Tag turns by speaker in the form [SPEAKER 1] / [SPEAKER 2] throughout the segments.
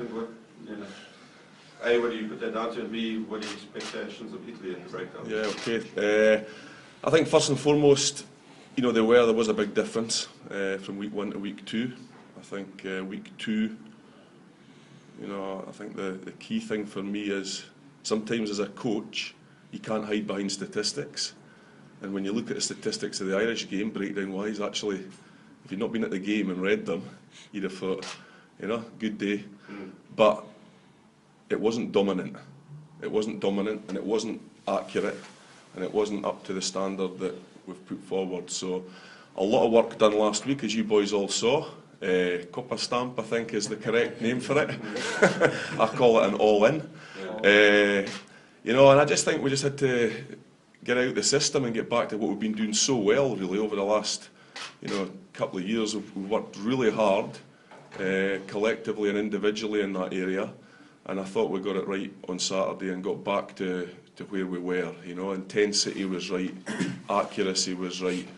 [SPEAKER 1] think? What, you know, A, what do you put that down to, and B, what are your expectations of Italy in the breakdown?
[SPEAKER 2] Yeah, okay. I think first and foremost, you know, there was a big difference from week 1 to week 2. I think week 2, you know, I think the key thing for me is sometimes as a coach, you can't hide behind statistics. And when you look at the statistics of the Irish game, breakdown-wise, actually, if you'd not been at the game and read them, you'd have thought, you know, good day. But it wasn't dominant. It wasn't dominant, and it wasn't accurate, and it wasn't up to the standard that we've put forward. So a lot of work done last week, as you boys all saw. Copper stamp, I think, is the correct name for it. I call it an all-in. You know, and I just think we just had to get out the system and get back to what we've been doing so well, really, over the last, you know, couple of years. We've worked really hard, collectively and individually in that area, and I thought we got it right on Saturday and got back to where we were. You know, intensity was right, accuracy was right.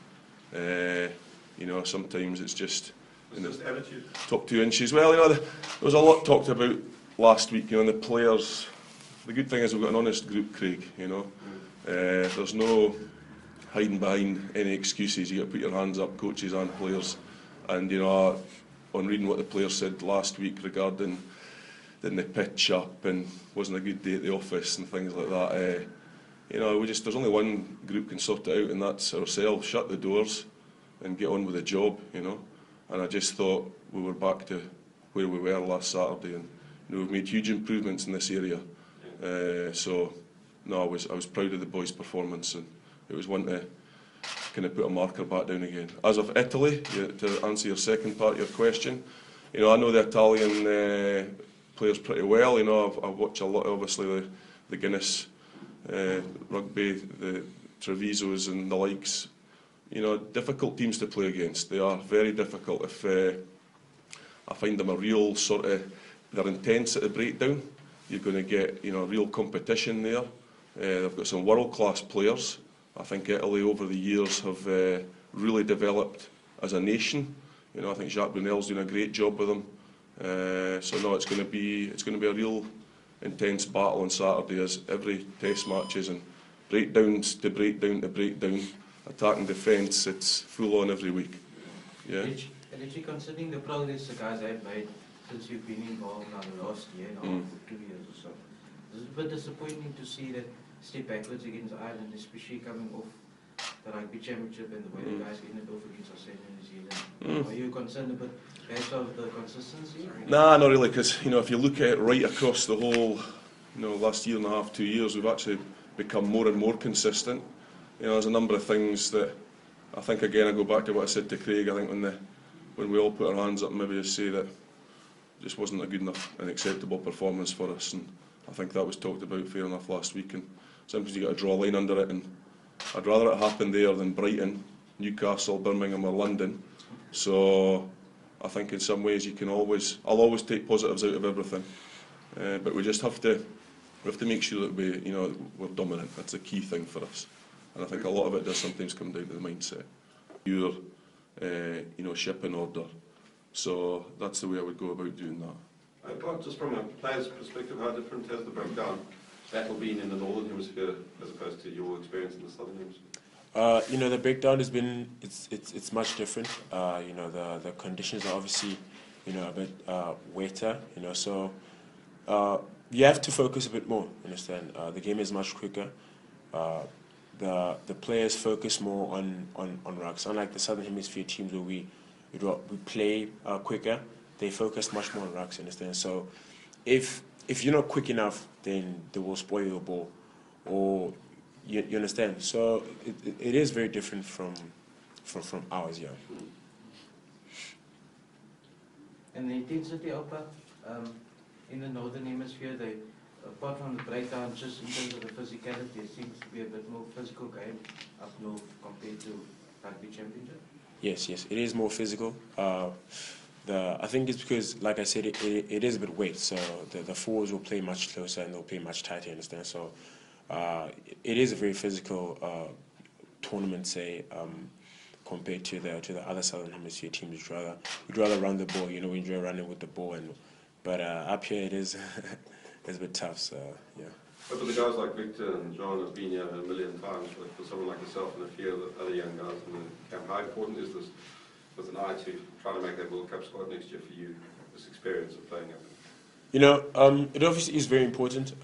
[SPEAKER 2] You know, sometimes it's just in the top 2 inches. Well, you know, there was a lot talked about last week. You know, and the players. The good thing is we've got an honest group, Craig. You know, there's no hiding behind any excuses. You got to put your hands up, coaches and players. And you know, on reading what the players said last week regarding didn't they pitch up and wasn't a good day at the office and things like that. You know, there's only one group can sort it out, and that's ourselves. Shut the doors and get on with the job. You know, and I just thought we were back to where we were last Saturday, and you know, we've made huge improvements in this area. So no, I was proud of the boys' performance, and it was one to kind of put a marker back down again. As of Italy, to answer your second part of your question, you know, I know the Italian players pretty well. You know, I've watched a lot, obviously, the Guinness rugby, the Trevisos and the likes. You know, difficult teams to play against. They are very difficult. If I find them a real sort of, they're intense at the breakdown. You're going to get, you know, real competition there. They've got some world-class players. I think Italy over the years have really developed as a nation. You know, I think Jacques Brunel's doing a great job with them. So no, it's going to be a real intense battle on Saturday, as every test match is, and breakdowns to breakdown to breakdown, attack and defence. It's full on every week. Yeah.
[SPEAKER 3] Richie, considering the progress the guys have made since you've been involved now the last year, now for 2 years or so, it's a bit disappointing to see that step backwards against Ireland, especially coming off the rugby championship and the way the guys ended off against Australia and New Zealand. Are you concerned a bit based off the consistency?
[SPEAKER 2] Nah, not really, because you know, if you look at it right across the whole, you know, last year and a half, 2 years, we've actually become more and more consistent. You know, there's a number of things that I think, again, I go back to what I said to Craig. I think when we all put our hands up, maybe to say that it just wasn't a good enough and acceptable performance for us, and I think that was talked about fair enough last week. And sometimes you got to draw a line under it, and I'd rather it happen there than Brighton, Newcastle, Birmingham or London. So I think in some ways I'll always take positives out of everything, but we just have to make sure that we're dominant. That's a key thing for us, and I think a lot of it does sometimes come down to the mindset. Your ship in order. So that's the way I would go about doing that.
[SPEAKER 1] Just from a player's perspective, how different has the breakdown battle been in the Northern Hemisphere as opposed to your experience in the Southern Hemisphere?
[SPEAKER 4] The breakdown has been it's much different. The conditions are obviously a bit wetter. So you have to focus a bit more. Understand? The game is much quicker. The players focus more on rucks. Unlike the Southern Hemisphere teams where we play quicker, they focus much more on rucks. Understand? So if you're not quick enough, then they will spoil your ball, or you understand. So it is very different from ours, yeah.
[SPEAKER 3] And the intensity, Oupa, in the Northern Hemisphere, apart from the breakdown, just in terms of the physicality, it seems to be a bit more physical game up north compared to rugby championship. Yes,
[SPEAKER 4] it is more physical. I think it's because, like I said, it is a bit wet, so the forwards will play much closer and they'll play much tighter, understand? So it is a very physical tournament, say, compared to the other Southern Hemisphere teams. We'd rather run the ball, we enjoy running with the ball, and But up here it is it's a bit tough. So yeah.
[SPEAKER 1] But for the guys like Victor and John have been here a million times, but for someone like yourself and a few of the other young guys in the camp, how important is this with an eye to trying to make that World Cup squad next year for you, this experience of playing up?
[SPEAKER 4] You know, it obviously is very important.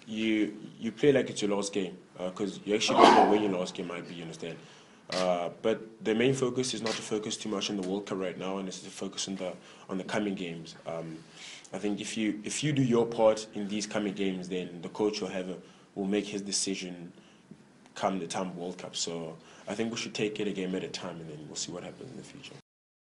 [SPEAKER 4] You play like it's your last game because you actually don't know when your last game might be. You understand? But the main focus is not to focus too much on the World Cup right now, and it's to focus on the coming games. I think if you do your part in these coming games, then the coach will make his decision come the time of World Cup. So I think we should take it a game at a time, and then we'll see what happens in the future.